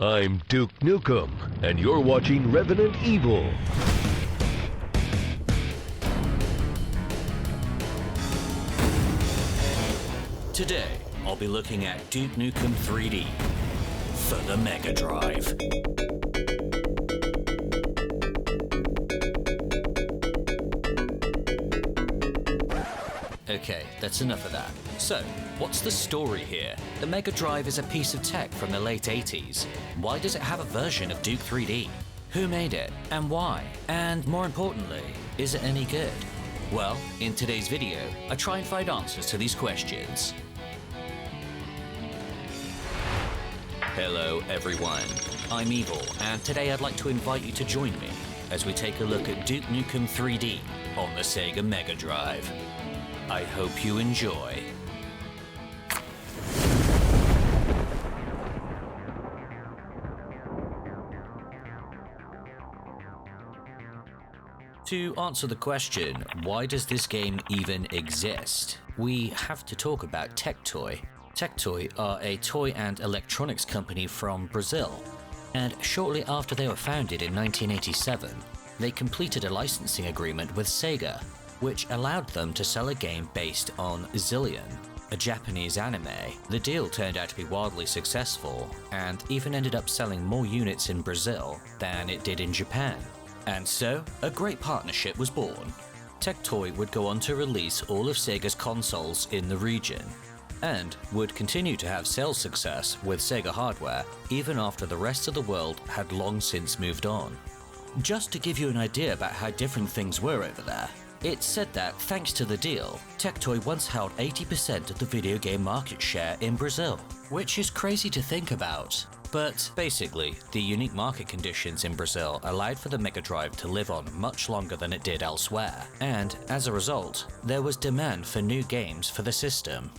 I'm Duke Nukem, and you're watching Revenant Evil. Today, I'll be looking at Duke Nukem 3D for the Megadrive. Okay, that's enough of that. So, what's the story here? The Megadrive is a piece of tech from the late 80s. Why does it have a version of Duke 3D? Who made it, and why? And more importantly, is it any good? Well, in today's video, I try and find answers to these questions. Hello everyone, I'm Evil, and today I'd like to invite you to join me as we take a look at Duke Nukem 3D on the Sega Megadrive. I hope you enjoy. To answer the question, why does this game even exist? We have to talk about TecToy. TecToy are a toy and electronics company from Brazil, and shortly after they were founded in 1987, they completed a licensing agreement with Sega, which allowed them to sell a game based on Zillion, a Japanese anime. The deal turned out to be wildly successful, and even ended up selling more units in Brazil than it did in Japan. And so, a great partnership was born. TecToy would go on to release all of Sega's consoles in the region, and would continue to have sales success with Sega hardware even after the rest of the world had long since moved on. Just to give you an idea about how different things were over there, it's said that, thanks to the deal, TecToy once held 80% of the video game market share in Brazil, which is crazy to think about. But basically, the unique market conditions in Brazil allowed for the Megadrive to live on much longer than it did elsewhere, and as a result, there was demand for new games for the system.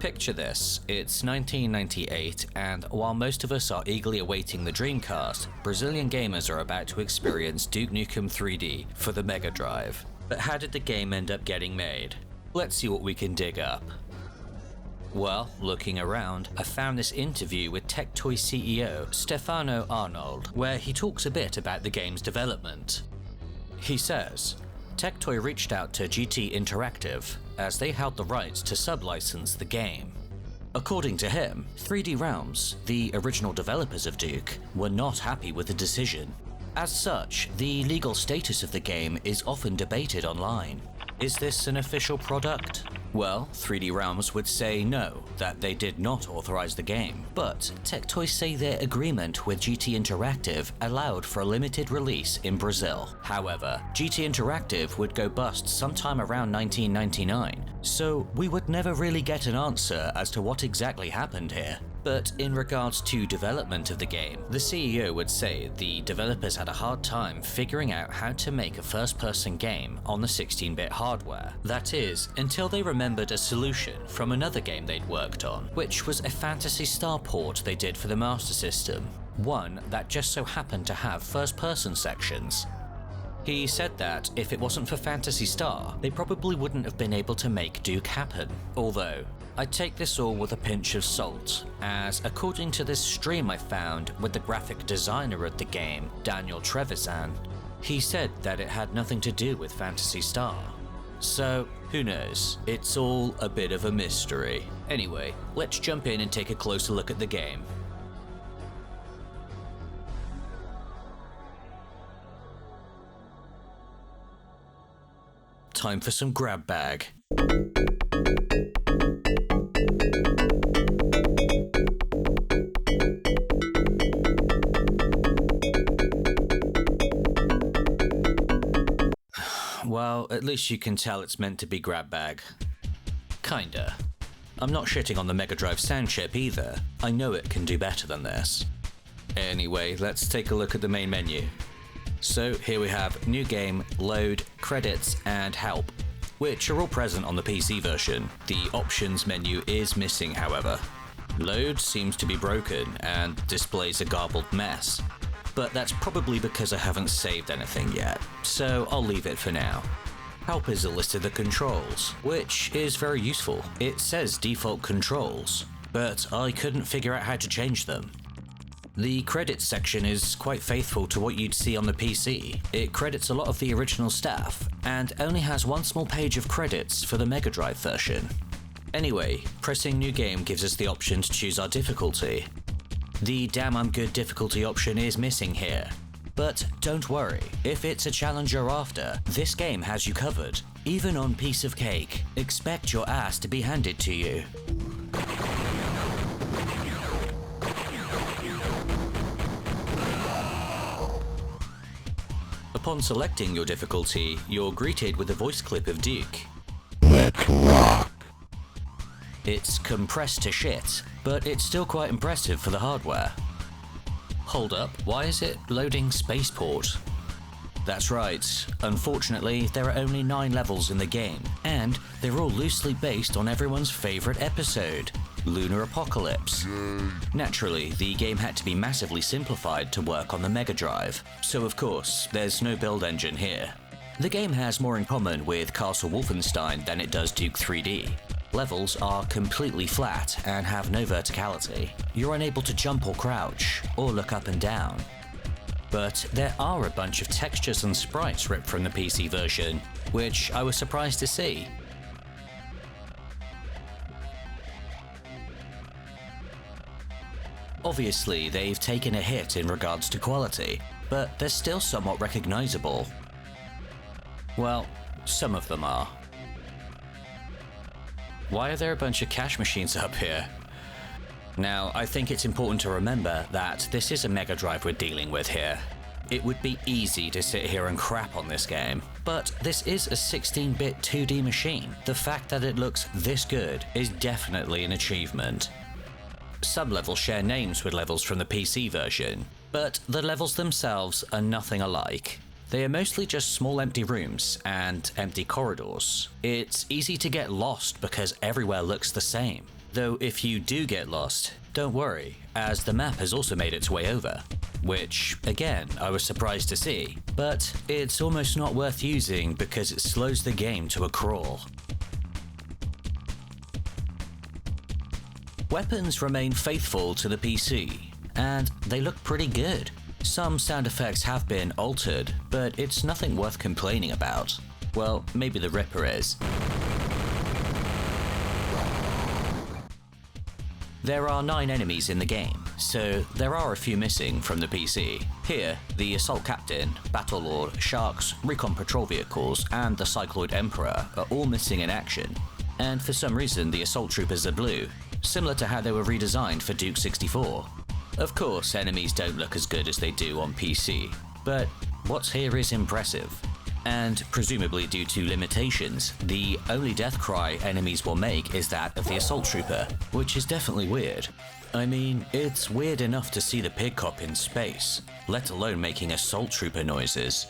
Picture this, it's 1998, and while most of us are eagerly awaiting the Dreamcast, Brazilian gamers are about to experience Duke Nukem 3D for the Megadrive. But how did the game end up getting made? Let's see what we can dig up. Well, looking around, I found this interview with TecToy CEO Stefano Arnold, where he talks a bit about the game's development. He says, TecToy reached out to GT Interactive, as they held the rights to sub-license the game. According to him, 3D Realms, the original developers of Duke, were not happy with the decision. As such, the legal status of the game is often debated online. Is this an official product? Well, 3D Realms would say no, that they did not authorize the game, but TecToy say their agreement with GT Interactive allowed for a limited release in Brazil. However, GT Interactive would go bust sometime around 1999, so we would never really get an answer as to what exactly happened here. But in regards to development of the game, the CEO would say the developers had a hard time figuring out how to make a first-person game on the 16-bit hardware. That is, until they remembered a solution from another game they'd worked on, which was a Phantasy Star port they did for the Master System, one that just so happened to have first-person sections. He said that if it wasn't for Phantasy Star, they probably wouldn't have been able to make Duke happen. Although, I take this all with a pinch of salt, as according to this stream I found with the graphic designer of the game, Daniel Trevisan, he said that it had nothing to do with Phantasy Star. So, who knows? It's all a bit of a mystery. Anyway, let's jump in and take a closer look at the game. Time for some Grabbag. Well, at least you can tell it's meant to be Grabbag. Kinda. I'm not shitting on the Megadrive sound chip either. I know it can do better than this. Anyway, let's take a look at the main menu. So here we have New Game, Load, Credits, and Help, which are all present on the PC version. The Options menu is missing, however. Load seems to be broken and displays a garbled mess, but that's probably because I haven't saved anything yet, so I'll leave it for now. Help is a list of the controls, which is very useful. It says default controls, but I couldn't figure out how to change them. The credits section is quite faithful to what you'd see on the PC. It credits a lot of the original stuff, and only has one small page of credits for the Megadrive version. Anyway, pressing New Game gives us the option to choose our difficulty. The Damn I'm Good difficulty option is missing here. But don't worry, if it's a challenge you're after, this game has you covered. Even on Piece of Cake, expect your ass to be handed to you. Upon selecting your difficulty, you're greeted with a voice clip of Duke. Let's rock. It's compressed to shit, but it's still quite impressive for the hardware. Hold up, why is it loading Spaceport? That's right, unfortunately there are only 9 levels in the game, and they're all loosely based on everyone's favourite episode, Lunar Apocalypse. Naturally, the game had to be massively simplified to work on the Megadrive, so of course, there's no build engine here. The game has more in common with Castle Wolfenstein than it does Duke 3D. Levels are completely flat and have no verticality. You're unable to jump or crouch, or look up and down. But there are a bunch of textures and sprites ripped from the PC version, which I was surprised to see. Obviously, they've taken a hit in regards to quality, but they're still somewhat recognizable. Well, some of them are. Why are there a bunch of cash machines up here? Now, I think it's important to remember that this is a Megadrive we're dealing with here. It would be easy to sit here and crap on this game, but this is a 16-bit 2D machine. The fact that it looks this good is definitely an achievement. Some levels share names with levels from the PC version, but the levels themselves are nothing alike. They are mostly just small empty rooms and empty corridors. It's easy to get lost because everywhere looks the same. Though if you do get lost, don't worry, as the map has also made its way over. Which, again, I was surprised to see, but it's almost not worth using because it slows the game to a crawl. Weapons remain faithful to the PC, and they look pretty good. Some sound effects have been altered, but it's nothing worth complaining about. Well, maybe the Ripper is. There are 9 enemies in the game, so there are a few missing from the PC. Here, the Assault Captain, Battle Lord, Sharks, Recon Patrol Vehicles, and the Cycloid Emperor are all missing in action. And for some reason the Assault Troopers are blue, similar to how they were redesigned for Duke 64. Of course, enemies don't look as good as they do on PC, but what's here is impressive. And presumably due to limitations, the only death cry enemies will make is that of the Assault Trooper, which is definitely weird. I mean, it's weird enough to see the Pig Cop in space, let alone making Assault Trooper noises.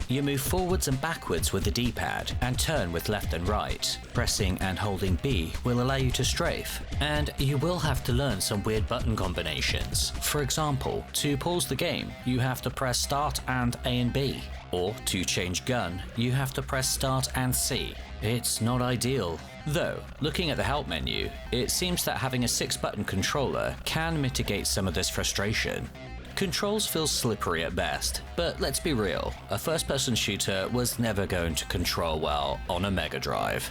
You move forwards and backwards with the D-pad, and turn with left and right. Pressing and holding B will allow you to strafe, and you will have to learn some weird button combinations. For example, to pause the game, you have to press Start and A and B. Or, to change gun, you have to press Start and C. It's not ideal. Though, looking at the help menu, it seems that having a 6-button controller can mitigate some of this frustration. Controls feel slippery at best, but let's be real, a first-person shooter was never going to control well on a Megadrive.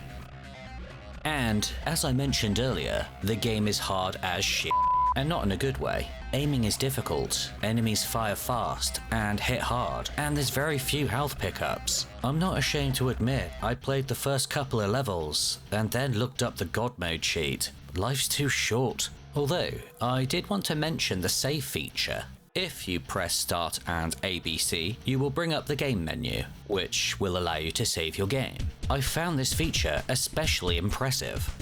And, as I mentioned earlier, the game is hard as shit, and not in a good way. Aiming is difficult, enemies fire fast and hit hard, and there's very few health pickups. I'm not ashamed to admit I played the first couple of levels, and then looked up the God Mode cheat. Life's too short. Although, I did want to mention the save feature. If you press Start and ABC, you will bring up the game menu, which will allow you to save your game. I found this feature especially impressive.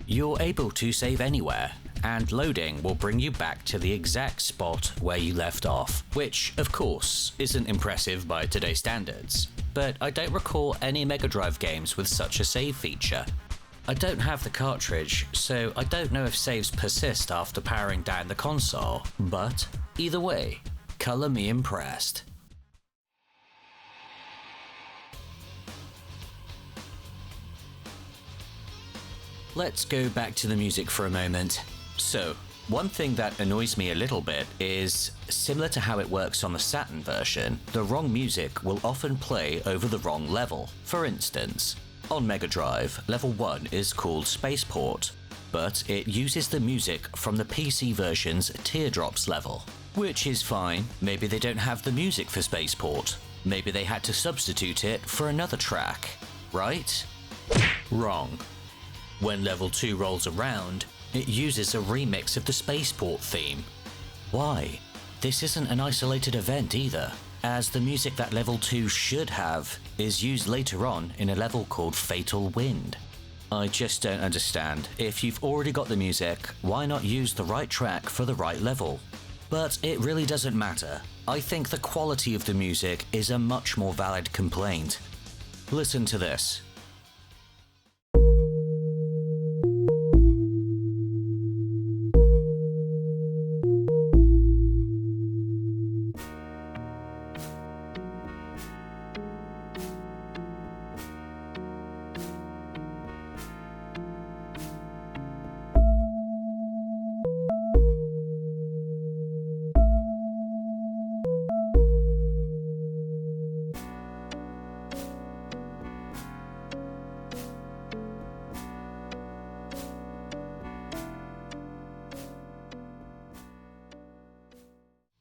You're able to save anywhere, and loading will bring you back to the exact spot where you left off, which, of course, isn't impressive by today's standards. But I don't recall any Megadrive games with such a save feature. I don't have the cartridge, so I don't know if saves persist after powering down the console, but either way, Color me impressed. Let's go back to the music for a moment. So, one thing that annoys me a little bit is, similar to how it works on the Saturn version, the wrong music will often play over the wrong level. For instance, on Mega Drive, level 1 is called Spaceport, but it uses the music from the PC version's Teardrops level. Which is fine, maybe they don't have the music for Spaceport. Maybe they had to substitute it for another track, right? Wrong. When level 2 rolls around, it uses a remix of the Spaceport theme. Why? This isn't an isolated event either, as the music that level 2 should have is used later on in a level called Fatal Wind. I just don't understand. If you've already got the music, why not use the right track for the right level? But it really doesn't matter. I think the quality of the music is a much more valid complaint. Listen to this.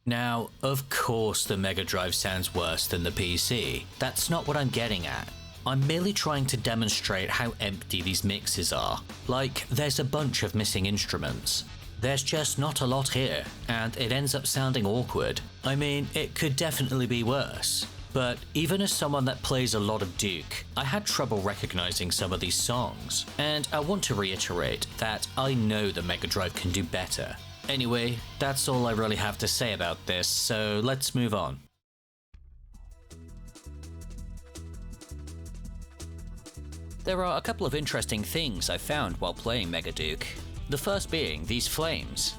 Now, of course the Mega Drive sounds worse than the PC. That's not what I'm getting at. I'm merely trying to demonstrate how empty these mixes are. Like, there's a bunch of missing instruments. There's just not a lot here, and it ends up sounding awkward. I mean, it could definitely be worse. But even as someone that plays a lot of Duke, I had trouble recognizing some of these songs. And I want to reiterate that I know the Mega Drive can do better. Anyway, that's all I really have to say about this, so let's move on. There are a couple of interesting things I found while playing Mega Duke. The first being these flames.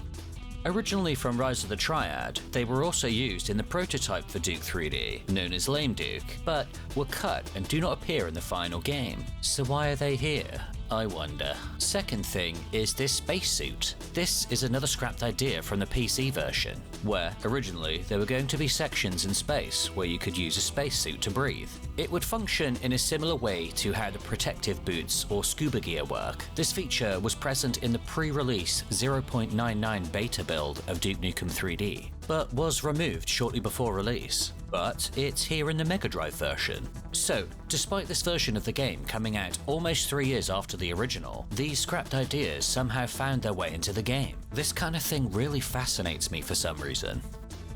Originally from Rise of the Triad, they were also used in the prototype for Duke 3D, known as Lame Duke, but were cut and do not appear in the final game. So why are they here? I wonder. Second thing is this spacesuit. This is another scrapped idea from the PC version, where originally there were going to be sections in space where you could use a spacesuit to breathe. It would function in a similar way to how the protective boots or scuba gear work. This feature was present in the pre-release 0.99 beta build of Duke Nukem 3D, but was removed shortly before release. But it's here in the Mega Drive version. So, despite this version of the game coming out almost 3 years after the original, these scrapped ideas somehow found their way into the game. This kind of thing really fascinates me for some reason.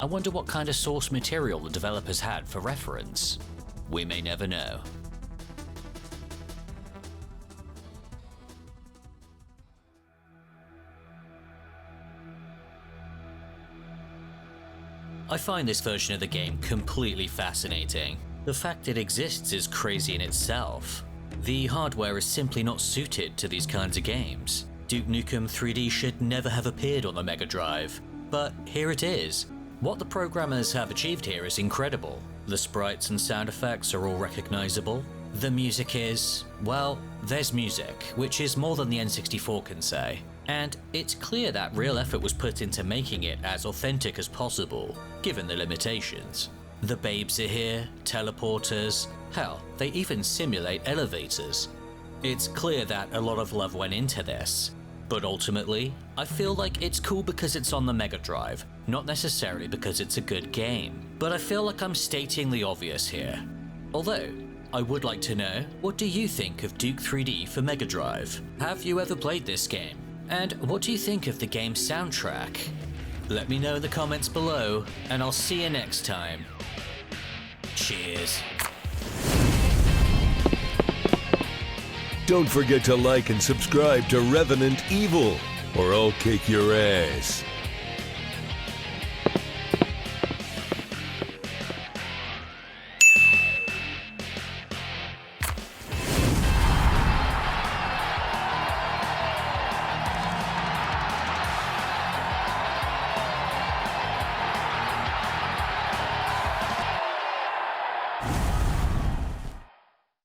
I wonder what kind of source material the developers had for reference. We may never know. I find this version of the game completely fascinating. The fact it exists is crazy in itself. The hardware is simply not suited to these kinds of games. Duke Nukem 3D should never have appeared on the Mega Drive, but here it is. What the programmers have achieved here is incredible. The sprites and sound effects are all recognizable. The music is, well, there's music, which is more than the N64 can say. And it's clear that real effort was put into making it as authentic as possible, given the limitations. The babes are here, teleporters, hell, they even simulate elevators. It's clear that a lot of love went into this, but ultimately, I feel like it's cool because it's on the Mega Drive, not necessarily because it's a good game. But I feel like I'm stating the obvious here. Although, I would like to know, what do you think of Duke 3D for Mega Drive? Have you ever played this game? And what do you think of the game's soundtrack? Let me know in the comments below, and I'll see you next time. Cheers. Don't forget to like and subscribe to Revenant Evil, or I'll kick your ass.